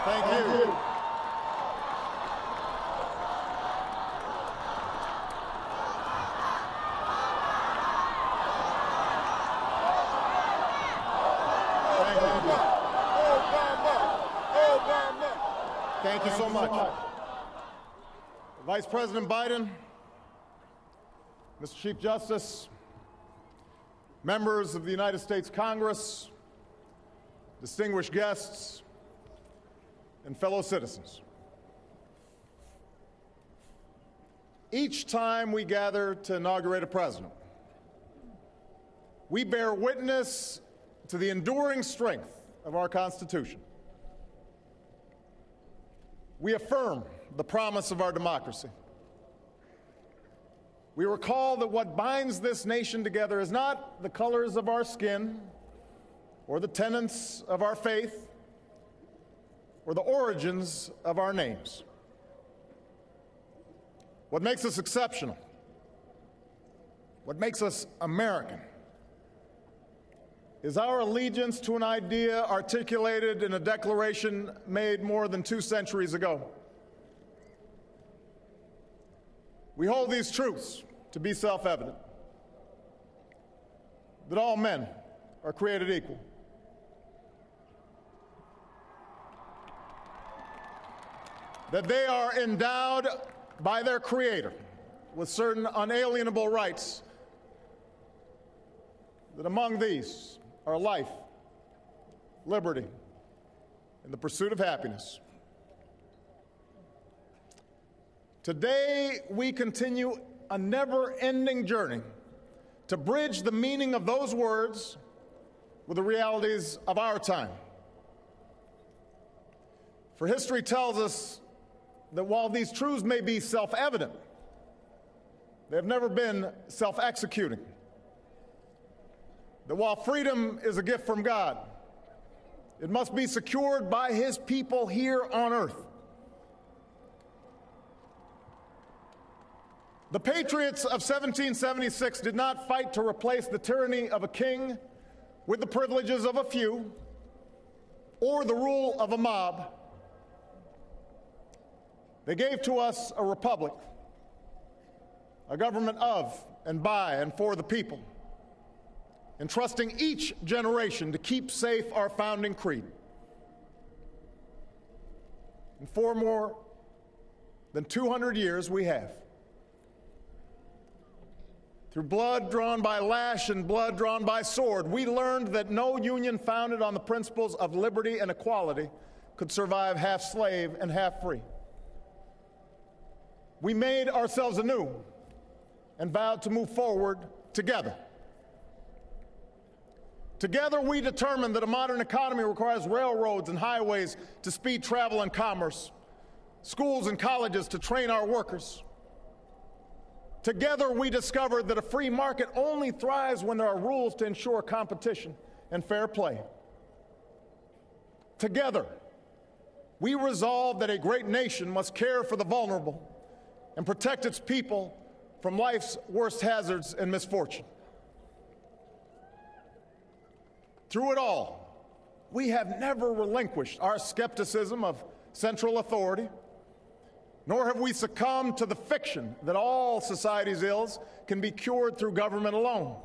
Thank you. Thank you so much. Vice President Biden, Mr. Chief Justice, members of the United States Congress, distinguished guests, and fellow citizens. Each time we gather to inaugurate a president, we bear witness to the enduring strength of our Constitution. We affirm the promise of our democracy. We recall that what binds this nation together is not the colors of our skin or the tenets of our faith or the origins of our names. What makes us exceptional, what makes us American, is our allegiance to an idea articulated in a declaration made more than 2 centuries ago. We hold these truths to be self-evident, that all men are created equal, that they are endowed by their Creator with certain unalienable rights, that among these are life, liberty, and the pursuit of happiness. Today, we continue a never-ending journey to bridge the meaning of those words with the realities of our time. For history tells us that while these truths may be self-evident, they have never been self-executing. That while freedom is a gift from God, it must be secured by His people here on earth. The patriots of 1776 did not fight to replace the tyranny of a king with the privileges of a few or the rule of a mob. They gave to us a republic, a government of and by and for the people, entrusting each generation to keep safe our founding creed. And for more than 200 years we have. Through blood drawn by lash and blood drawn by sword, we learned that no union founded on the principles of liberty and equality could survive half slave and half free. We made ourselves anew and vowed to move forward together. Together, we determined that a modern economy requires railroads and highways to speed travel and commerce, schools and colleges to train our workers. Together, we discovered that a free market only thrives when there are rules to ensure competition and fair play. Together, we resolved that a great nation must care for the vulnerable and protect its people from life's worst hazards and misfortune. Through it all, we have never relinquished our skepticism of central authority, nor have we succumbed to the fiction that all society's ills can be cured through government alone.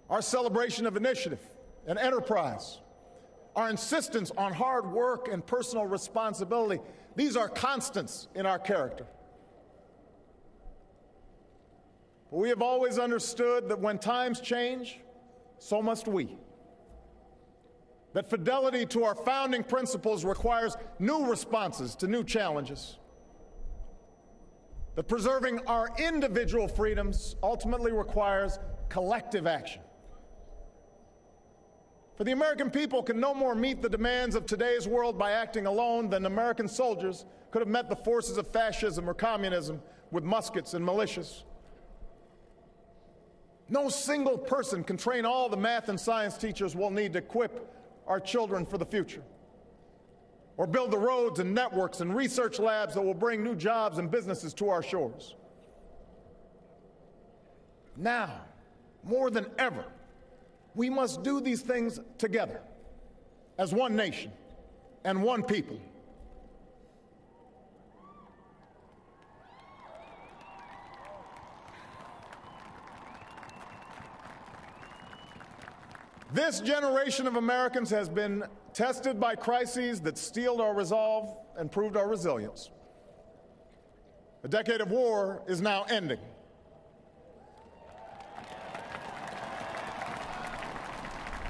Our celebration of initiative and enterprise, our insistence on hard work and personal responsibility, these are constants in our character. But we have always understood that when times change, so must we. That fidelity to our founding principles requires new responses to new challenges. That preserving our individual freedoms ultimately requires collective action. For the American people can no more meet the demands of today's world by acting alone than American soldiers could have met the forces of fascism or communism with muskets and militias. No single person can train all the math and science teachers we'll need to equip our children for the future, or build the roads and networks and research labs that will bring new jobs and businesses to our shores. Now, more than ever, we must do these things together. as one nation and one people. This generation of Americans has been tested by crises that steeled our resolve and proved our resilience. A decade of war is now ending.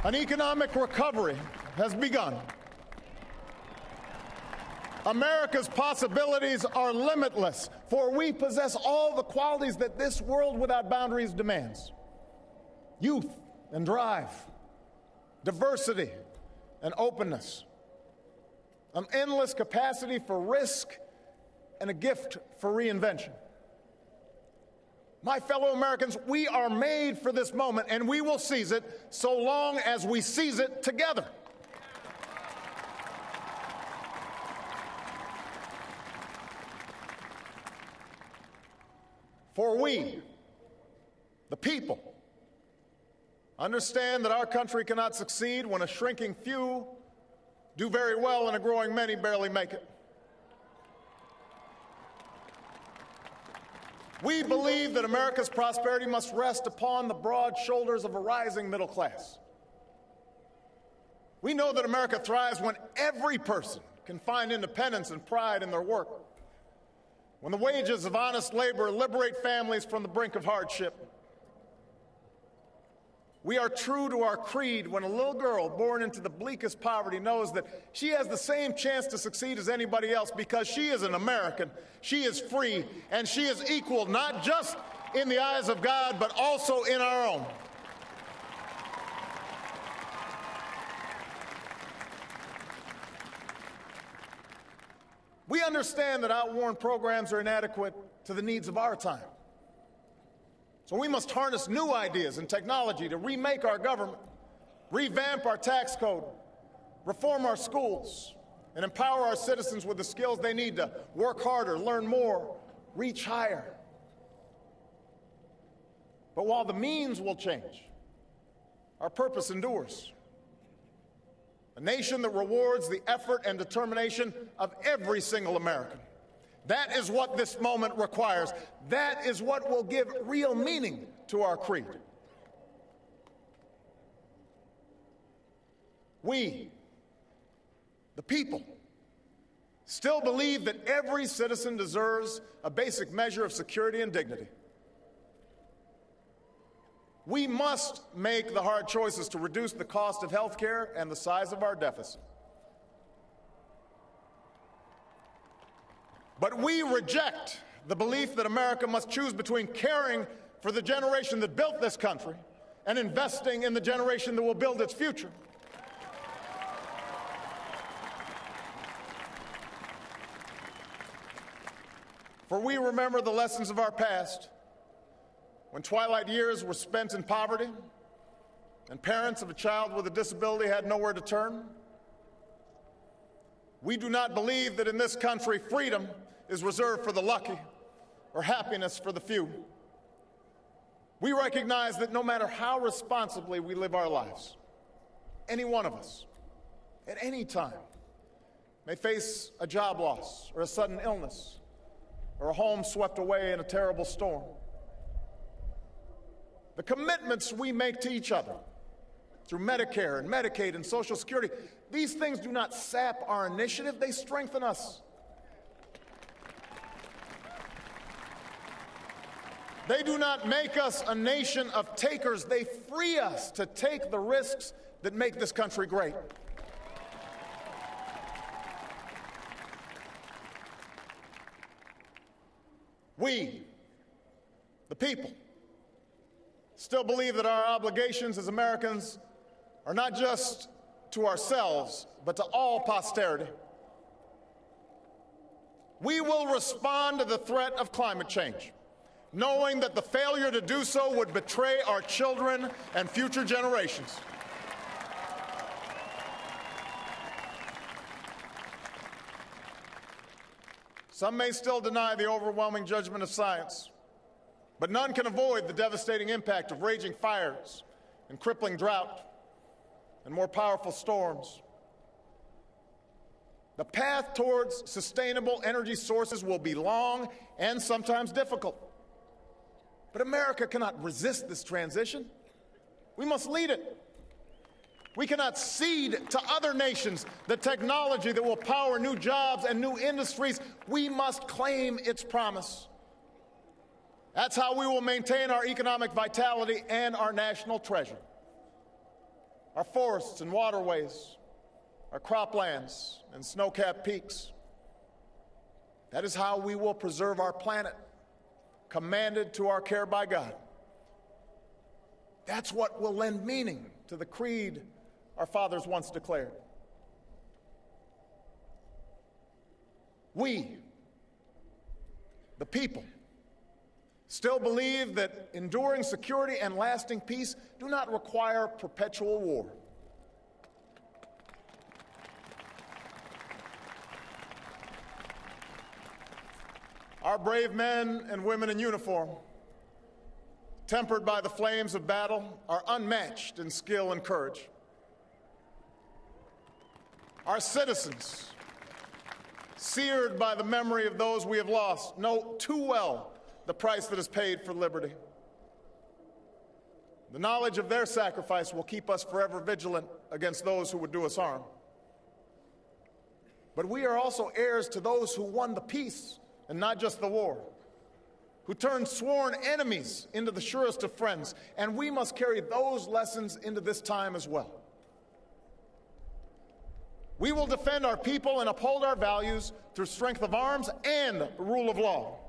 An economic recovery has begun. America's possibilities are limitless, for we possess all the qualities that this world without boundaries demands: youth and drive, diversity and openness, an endless capacity for risk, and a gift for reinvention. My fellow Americans, we are made for this moment, and we will seize it so long as we seize it together. For we, the people, understand that our country cannot succeed when a shrinking few do very well and a growing many barely make it. We believe that America's prosperity must rest upon the broad shoulders of a rising middle class. We know that America thrives when every person can find independence and pride in their work, when the wages of honest labor liberate families from the brink of hardship. We are true to our creed when a little girl born into the bleakest poverty knows that she has the same chance to succeed as anybody else because she is an American, she is free, and she is equal not just in the eyes of God, but also in our own. We understand that outworn programs are inadequate to the needs of our time. So we must harness new ideas and technology to remake our government, revamp our tax code, reform our schools, and empower our citizens with the skills they need to work harder, learn more, reach higher. But while the means will change, our purpose endures. A nation that rewards the effort and determination of every single American. That is what this moment requires. That is what will give real meaning to our creed. We, the people, still believe that every citizen deserves a basic measure of security and dignity. We must make the hard choices to reduce the cost of health care and the size of our deficit. But we reject the belief that America must choose between caring for the generation that built this country and investing in the generation that will build its future. For we remember the lessons of our past, when twilight years were spent in poverty and parents of a child with a disability had nowhere to turn. We do not believe that in this country freedom is reserved for the lucky or happiness for the few. We recognize that no matter how responsibly we live our lives, any one of us, at any time, may face a job loss or a sudden illness or a home swept away in a terrible storm. The commitments we make to each other through Medicare and Medicaid and Social Security, these things do not sap our initiative, they strengthen us. They do not make us a nation of takers, they free us to take the risks that make this country great. We, the people, still believe that our obligations as Americans are not just to ourselves, but to all posterity. We will respond to the threat of climate change, knowing that the failure to do so would betray our children and future generations. Some may still deny the overwhelming judgment of science, but none can avoid the devastating impact of raging fires and crippling drought and more powerful storms. The path towards sustainable energy sources will be long and sometimes difficult. But America cannot resist this transition. We must lead it. We cannot cede to other nations the technology that will power new jobs and new industries. We must claim its promise. That's how we will maintain our economic vitality and our national treasure. Our forests and waterways, our croplands and snow-capped peaks. That is how we will preserve our planet, commanded to our care by God. That's what will lend meaning to the creed our fathers once declared. We, the people, still believe that enduring security and lasting peace do not require perpetual war. Our brave men and women in uniform, tempered by the flames of battle, are unmatched in skill and courage. Our citizens, seared by the memory of those we have lost, know too well the price that is paid for liberty. The knowledge of their sacrifice will keep us forever vigilant against those who would do us harm. But we are also heirs to those who won the peace and not just the war, who turned sworn enemies into the surest of friends, and we must carry those lessons into this time as well. We will defend our people and uphold our values through strength of arms and rule of law.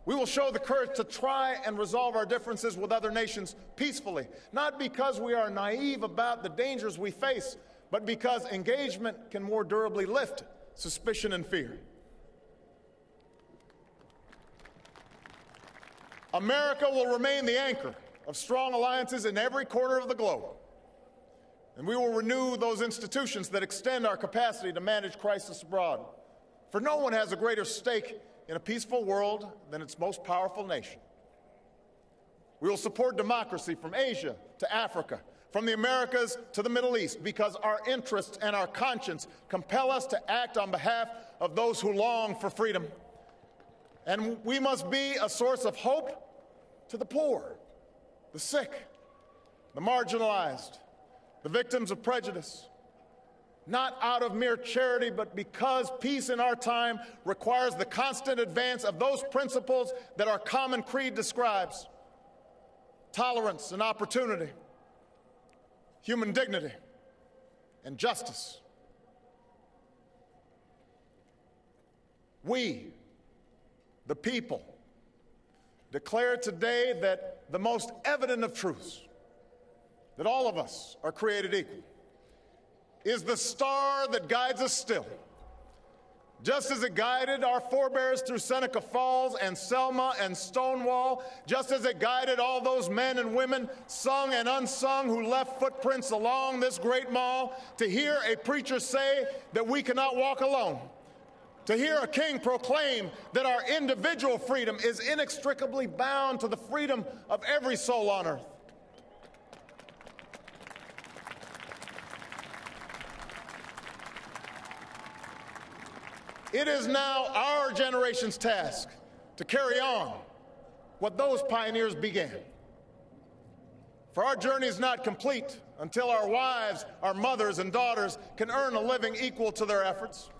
We will show the courage to try and resolve our differences with other nations peacefully, not because we are naive about the dangers we face, but because engagement can more durably lift suspicion and fear. America will remain the anchor of strong alliances in every corner of the globe. And we will renew those institutions that extend our capacity to manage crisis abroad. For no one has a greater stake in a peaceful world than its most powerful nation. We will support democracy from Asia to Africa, from the Americas to the Middle East, because our interests and our conscience compel us to act on behalf of those who long for freedom. And we must be a source of hope to the poor, the sick, the marginalized, the victims of prejudice, not out of mere charity, but because peace in our time requires the constant advance of those principles that our common creed describes: tolerance and opportunity, human dignity, and justice. We, the people, declare today that the most evident of truths, that all of us are created equal, is the star that guides us still. Just as it guided our forebears through Seneca Falls and Selma and Stonewall, just as it guided all those men and women, sung and unsung, who left footprints along this great mall, to hear a preacher say that we cannot walk alone, to hear a king proclaim that our individual freedom is inextricably bound to the freedom of every soul on earth. It is now our generation's task to carry on what those pioneers began. For our journey is not complete until our wives, our mothers, and daughters can earn a living equal to their efforts.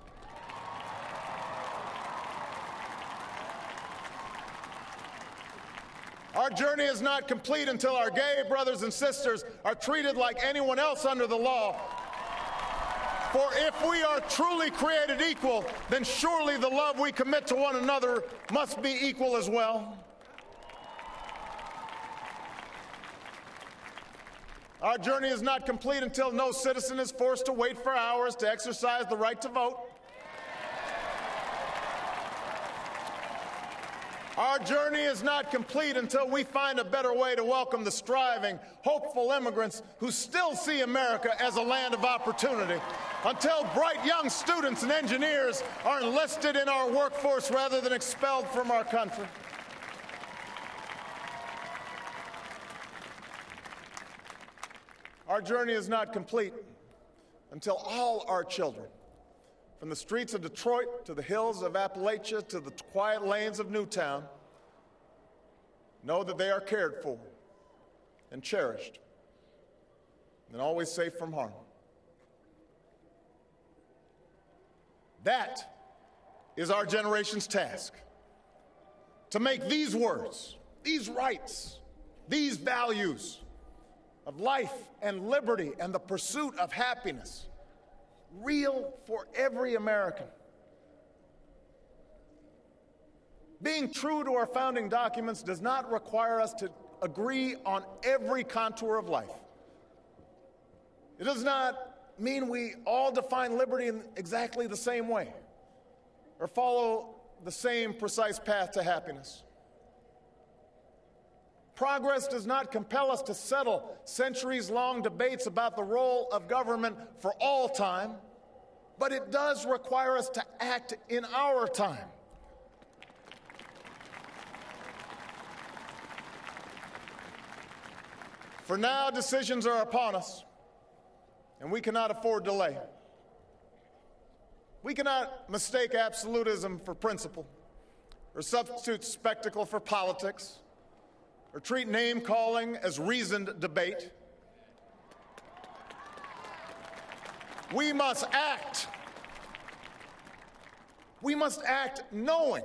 Our journey is not complete until our gay brothers and sisters are treated like anyone else under the law. For if we are truly created equal, then surely the love we commit to one another must be equal as well. Our journey is not complete until no citizen is forced to wait for hours to exercise the right to vote. Our journey is not complete until we find a better way to welcome the striving, hopeful immigrants who still see America as a land of opportunity, until bright young students and engineers are enlisted in our workforce rather than expelled from our country. Our journey is not complete until all our children, from the streets of Detroit to the hills of Appalachia to the quiet lanes of Newtown, know that they are cared for and cherished and always safe from harm. That is our generation's task, to make these words, these rights, these values of life and liberty and the pursuit of happiness real for every American. Being true to our founding documents does not require us to agree on every contour of life. It does not mean we all define liberty in exactly the same way or follow the same precise path to happiness. Progress does not compel us to settle centuries-long debates about the role of government for all time, but it does require us to act in our time. For now, decisions are upon us, and we cannot afford delay. We cannot mistake absolutism for principle, or substitute spectacle for politics, or treat name-calling as reasoned debate. We must act. We must act knowing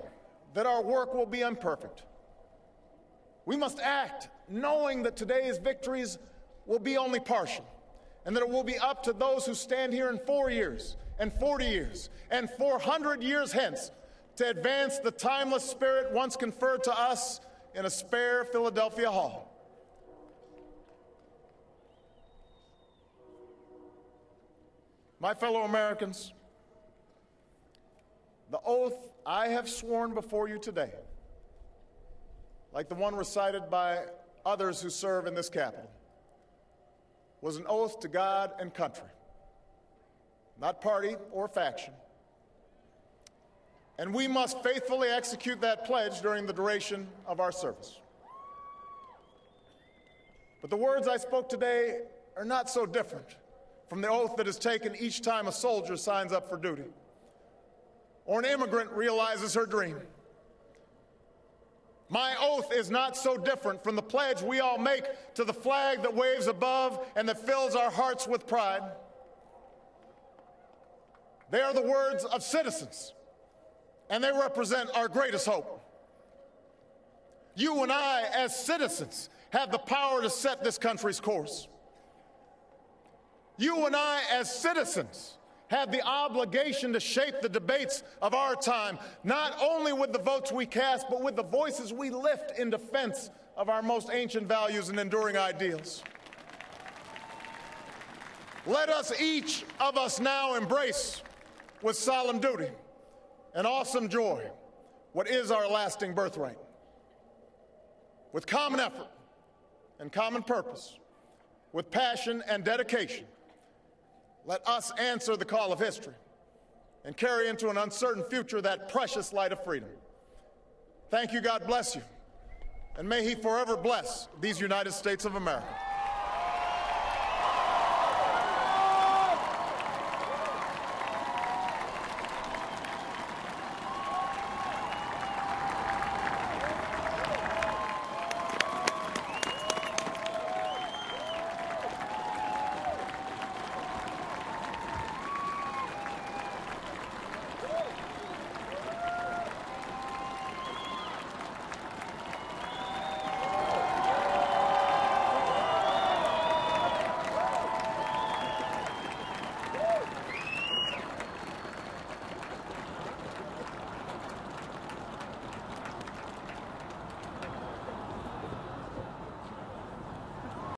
that our work will be imperfect. We must act knowing that today's victories will be only partial, and that it will be up to those who stand here in 4 years, and 40 years, and 400 years hence to advance the timeless spirit once conferred to us in a spare Philadelphia hall. My fellow Americans, the oath I have sworn before you today, like the one recited by others who serve in this Capitol, was an oath to God and country, not party or faction. And we must faithfully execute that pledge during the duration of our service. But the words I spoke today are not so different from the oath that is taken each time a soldier signs up for duty, or an immigrant realizes her dream. My oath is not so different from the pledge we all make to the flag that waves above and that fills our hearts with pride. They are the words of citizens, and they represent our greatest hope. You and I, as citizens, have the power to set this country's course. You and I, as citizens, have the obligation to shape the debates of our time, not only with the votes we cast, but with the voices we lift in defense of our most ancient values and enduring ideals. Let us, each of us now, embrace with solemn duty and awesome joy what is our lasting birthright. With common effort and common purpose, with passion and dedication, let us answer the call of history and carry into an uncertain future that precious light of freedom. Thank you, God bless you, and may He forever bless these United States of America.